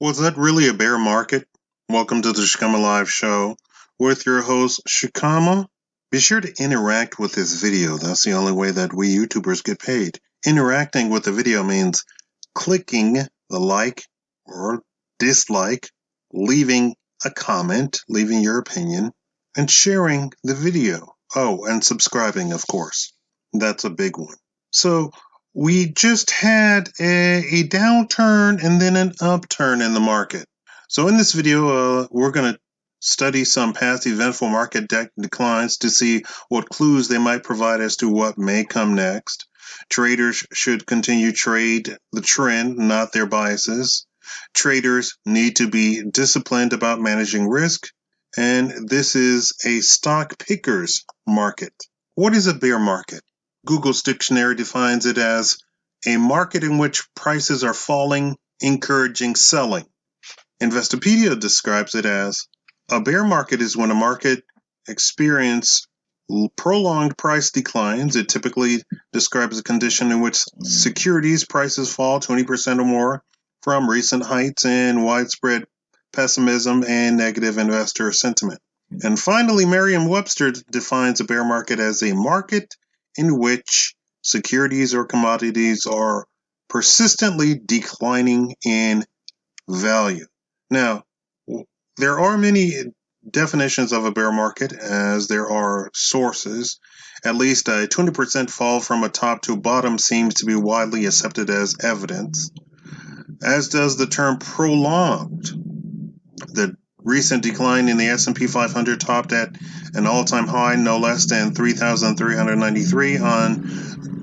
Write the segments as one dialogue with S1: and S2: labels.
S1: Was that really a bear market? Welcome to the Shakaama Live Show with your host, Shakaama. Be sure to interact with this video. That's the only way that we YouTubers get paid. Interacting with the video means clicking the like or dislike, leaving a comment, leaving your opinion, and sharing the video. Oh, and subscribing, of course. That's a big one. So, we just had a downturn and then an upturn in the market. So in this video, we're going to study some past eventful market declines to see what clues they might provide as to what may come next. Traders should continue trade the trend, not their biases. Traders need to be disciplined about managing risk. And this is a stock picker's market. What is a bear market? Google's dictionary defines it as a market in which prices are falling, encouraging selling. Investopedia describes it as a bear market is when a market experiences prolonged price declines. It typically describes a condition in which securities prices fall 20% or more from recent heights and widespread pessimism and negative investor sentiment. And finally, Merriam-Webster defines a bear market as a market in which securities or commodities are persistently declining in value. Now, there are many definitions of a bear market as there are sources. At least a 20% fall from a top to a bottom seems to be widely accepted as evidence, as does the term prolonged. The recent decline in the S&P 500 topped at an all-time high, no less than 3,393 on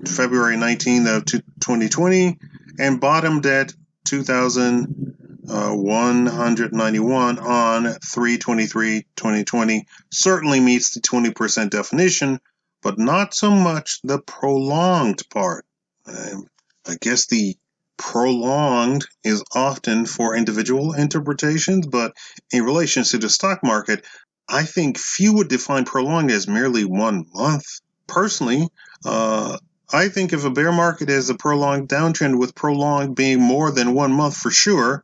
S1: February 19th of 2020, and bottomed at 2,191 on 3/23/2020. Certainly meets the 20% definition, but not so much the prolonged part. I guess the prolonged is often for individual interpretations, but in relation to the stock market, I think few would define prolonged as merely 1 month. Personally, I think if a bear market is a prolonged downtrend, with prolonged being more than 1 month for sure,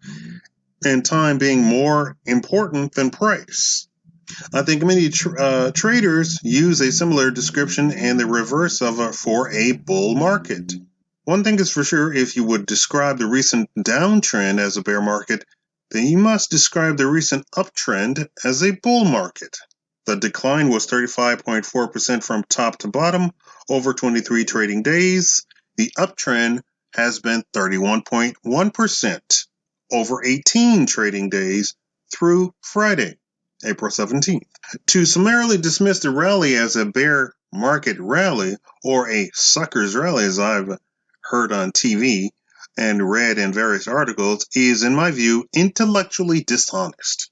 S1: and time being more important than price. I think many traders use a similar description and the reverse of for a bull market. One thing is for sure, if you would describe the recent downtrend as a bear market, then you must describe the recent uptrend as a bull market. The decline was 35.4% from top to bottom over 23 trading days. The uptrend has been 31.1% over 18 trading days through Friday, April 17th. To summarily dismiss the rally as a bear market rally or a sucker's rally, as I've heard on TV and read in various articles, is, in my view, intellectually dishonest.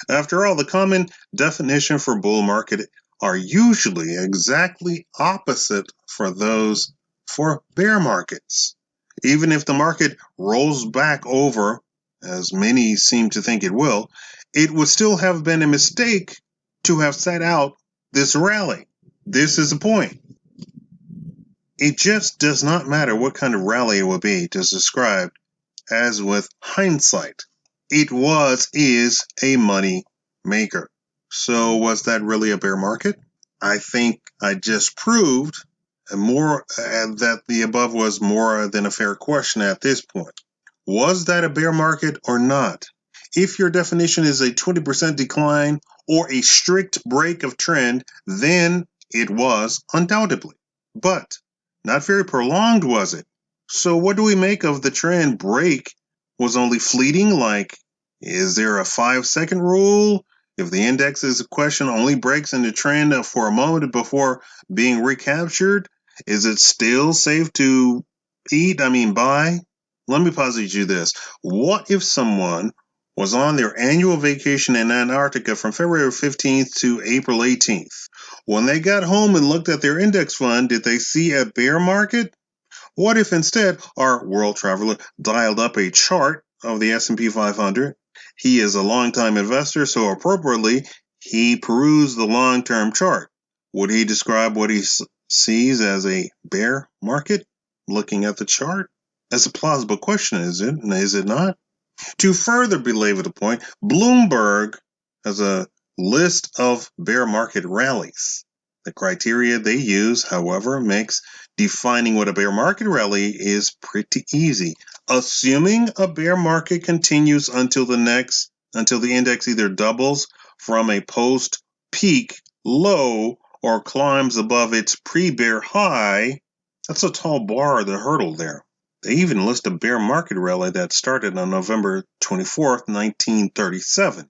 S1: After all, the common definition for bull market are usually exactly opposite for those for bear markets. Even if the market rolls back over, as many seem to think it will, it would still have been a mistake to have set out this rally. This is the point. It just does not matter what kind of rally it will be to describe, as with hindsight. It is a money maker. So was that really a bear market? I think I just proved that the above was more than a fair question at this point. Was that a bear market or not? If your definition is a 20% decline or a strict break of trend, then it was undoubtedly. But not very prolonged, was it? So what do we make of the trend break was only fleeting? Like, is there a 5-second rule? If the index is a question only breaks in the trend for a moment before being recaptured, is it still safe to buy? Let me posit you this. What if someone was on their annual vacation in Antarctica from February 15th to April 18th? When they got home and looked at their index fund, did they see a bear market? What if instead our world traveler dialed up a chart of the S&P 500? He is a long-time investor, so appropriately, he perused the long-term chart. Would he describe what he sees as a bear market, looking at the chart? That's a plausible question, is it not? To further belabor the point, Bloomberg has a list of bear market rallies. The criteria they use, however, makes defining what a bear market rally is pretty easy. Assuming a bear market continues until the index either doubles from a post-peak low or climbs above its pre-bear high. That's a tall bar, the hurdle there. They even list a bear market rally that started on November 24th, 1937.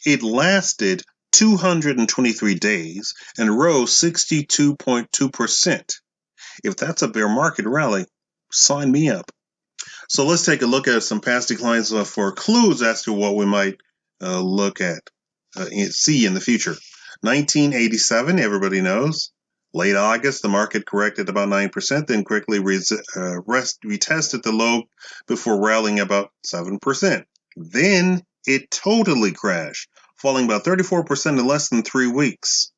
S1: It lasted 223 days and rose 62.2%. If that's a bear market rally, sign me up. So let's take a look at some past declines for clues as to what we might look at, see in the future. 1987, everybody knows. Late August, the market corrected about 9%, then quickly retested the low before rallying about 7%. Then it totally crashed, falling about 34% in less than 3 weeks.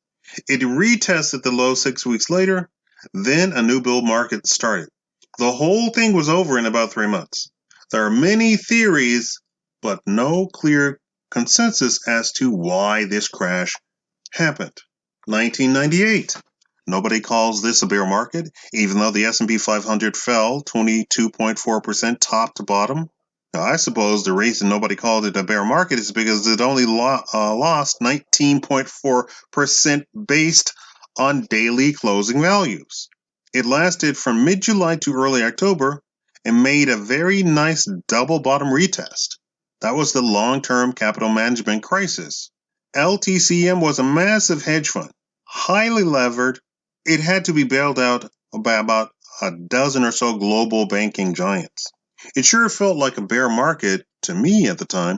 S1: It retested the low 6 weeks later, then a new bull market started. The whole thing was over in about 3 months. There are many theories, but no clear consensus as to why this crash happened. 1998. Nobody calls this a bear market, even though the S&P 500 fell 22.4% top to bottom. Now, I suppose the reason nobody called it a bear market is because it only lost 19.4% based on daily closing values. It lasted from mid-July to early October and made a very nice double bottom retest. That was the long-term capital management crisis. LTCM was a massive hedge fund, highly levered. It had to be bailed out by about a dozen or so global banking giants. It sure felt like a bear market to me at the time.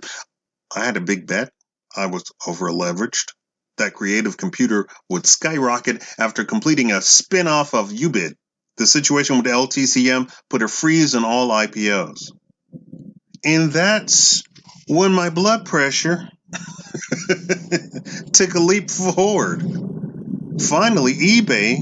S1: I had a big bet. I was over-leveraged. That creative computer would skyrocket after completing a spin-off of UBIT. The situation with LTCM put a freeze on all IPOs. And that's when my blood pressure took a leap forward. Finally, eBay,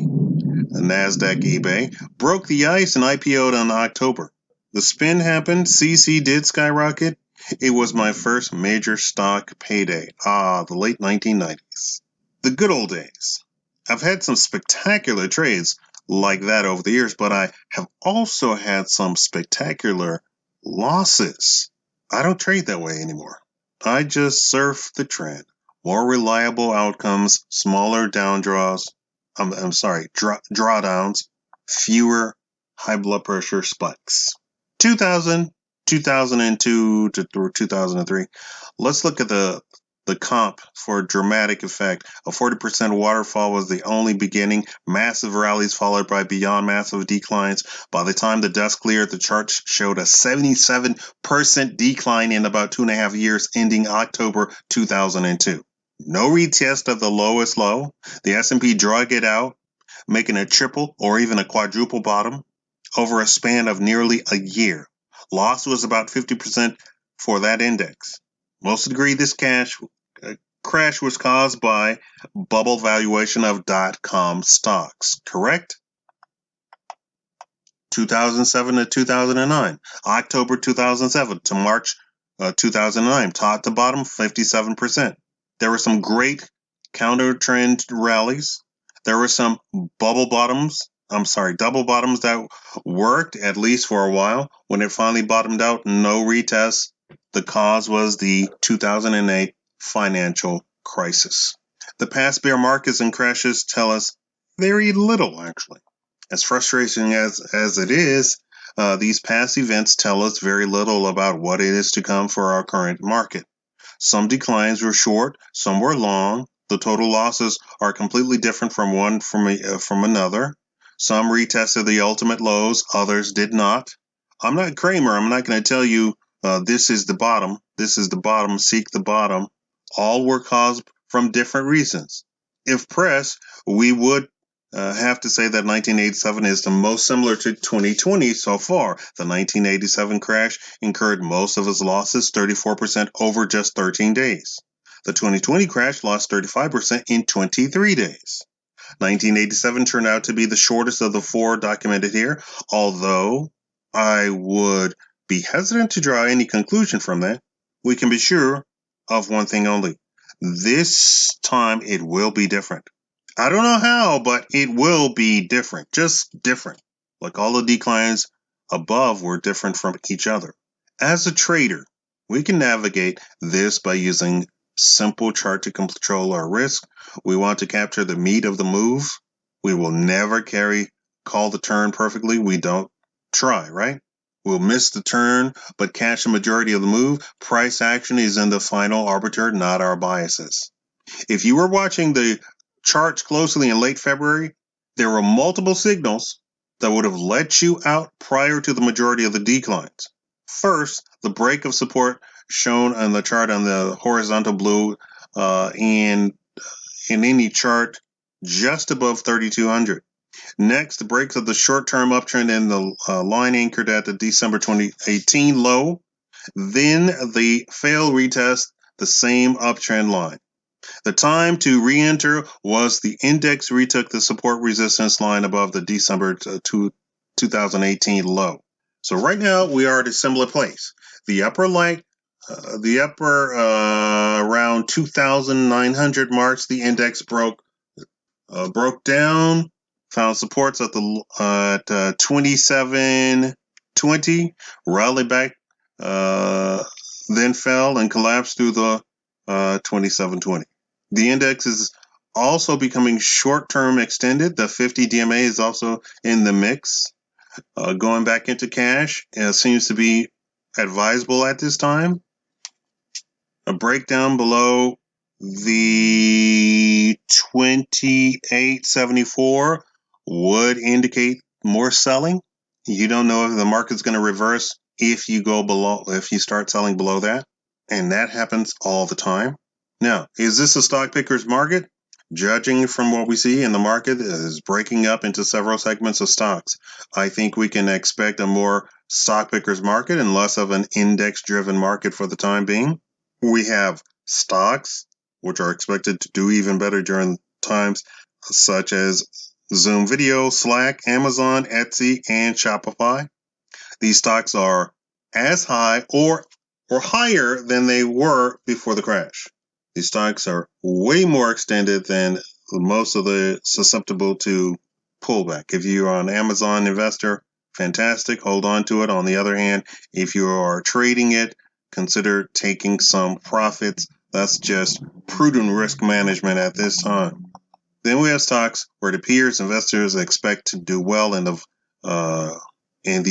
S1: NASDAQ eBay, broke the ice and IPO'd in October. The spin happened, CC did skyrocket. It was my first major stock payday. The late 1990s. The good old days. I've had some spectacular trades like that over the years, but I have also had some spectacular losses. I don't trade that way anymore. I just surf the trend. More reliable outcomes, smaller drawdowns, fewer high blood pressure spikes. 2000, 2002 to 2003. Let's look at the comp for dramatic effect. A 40% waterfall was the only beginning. Massive rallies followed by beyond massive declines. By the time the dust cleared, the charts showed a 77% decline in about 2.5 years, ending October 2002. No retest of the lowest low. The S&P drug it out, making a triple or even a quadruple bottom over a span of nearly a year. Loss was about 50% for that index. Most agree this crash was caused by bubble valuation of .com stocks, correct? 2007 to 2009, October 2007 to March 2009, top to bottom 57%. There were some great counter trend rallies. There were some double bottoms that worked at least for a while. When it finally bottomed out, no retest. The cause was the 2008 financial crisis. The past bear markets and crashes tell us very little, actually. As frustrating as it is, these past events tell us very little about what it is to come for our current market. Some declines were short, some were long. The total losses are completely different from one from another. Some retested the ultimate lows, others did not. I'm not Kramer. I'm not going to tell you this is the bottom. This is the bottom. Seek the bottom. All were caused from different reasons. If pressed, we would have to say that 1987 is the most similar to 2020 so far. The 1987 crash incurred most of its losses, 34% over just 13 days. The 2020 crash lost 35% in 23 days. 1987 turned out to be the shortest of the four documented here, although I would be hesitant to draw any conclusion from that. We can be sure of one thing only. This time it will be different. I don't know how, but it will be different. Just different. Like all the declines above were different from each other. As a trader, we can navigate this by using simple chart to control our risk. We want to capture the meat of the move. We will never call the turn perfectly. We don't try, right? We'll miss the turn, but catch the majority of the move. Price action is in the final arbiter, not our biases. If you were watching the charts closely in late February, there were multiple signals that would have let you out prior to the majority of the declines. First, the break of support shown on the chart on the horizontal blue in any chart just above 3,200. Next, the breaks of the short-term uptrend in the line anchored at the December 2018 low. Then the fail retest the same uptrend line. The time to re-enter was the index retook the support resistance line above the December 2018 low. So right now we are at a similar place. The upper around 2,900 marks, the index broke down, found supports at 2720, rallied back, then fell and collapsed through the 2720. The index is also becoming short-term extended. The 50 DMA is also in the mix. Going back into cash seems to be advisable at this time. A breakdown below the 2874 would indicate more selling. You don't know if the market's going to reverse if you start selling below that. And that happens all the time. Now, is this a stock picker's market? Judging from what we see in the market is breaking up into several segments of stocks. I think we can expect a more stock picker's market and less of an index-driven market for the time being. We have stocks, which are expected to do even better during times such as Zoom Video, Slack, Amazon, Etsy, and Shopify. These stocks are as high or higher than they were before the crash. These stocks are way more extended than most of the susceptible to pullback. If you are an Amazon investor, fantastic, hold on to it. On the other hand, if you are trading it, consider taking some profits. That's just prudent risk management at this time. Then we have stocks where it appears investors expect to do well in the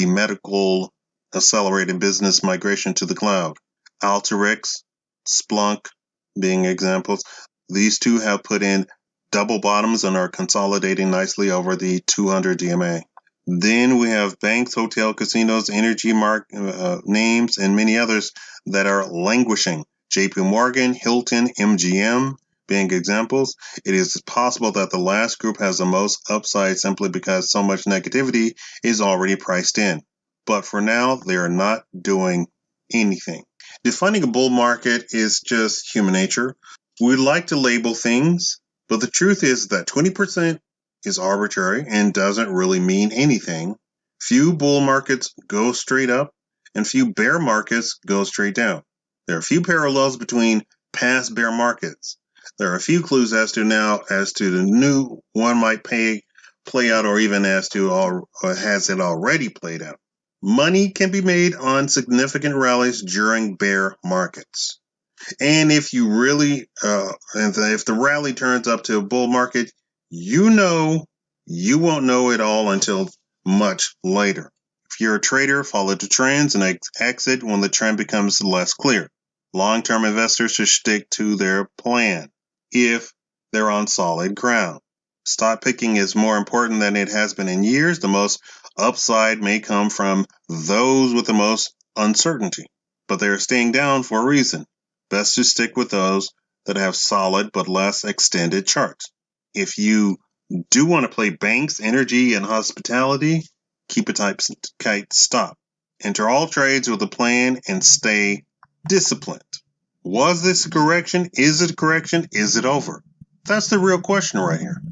S1: medical accelerated business migration to the cloud. Alteryx, Splunk being examples. These two have put in double bottoms and are consolidating nicely over the 200 DMA. Then we have banks, hotel, casinos, energy names, and many others that are languishing. JP Morgan, Hilton, MGM being examples. It is possible that the last group has the most upside simply because so much negativity is already priced in. But for now, they are not doing anything. Defining a bull market is just human nature. We like to label things, but the truth is that 20% is arbitrary and doesn't really mean anything. Few bull markets go straight up, and few bear markets go straight down. There are a few parallels between past bear markets. There are a few clues as to the new one might play out, or even as to or has it already played out. Money can be made on significant rallies during bear markets. And if you really, if the rally turns up to a bull market, you won't know it all until much later. If you're a trader, follow the trends and exit when the trend becomes less clear. Long-term investors should stick to their plan if they're on solid ground. Stock picking is more important than it has been in years. The most upside may come from those with the most uncertainty, but they are staying down for a reason. Best to stick with those that have solid but less extended charts. If you do want to play banks, energy, and hospitality, keep a tight stop. Enter all trades with a plan and stay disciplined. Was this a correction? Is it a correction? Is it over? That's the real question right here.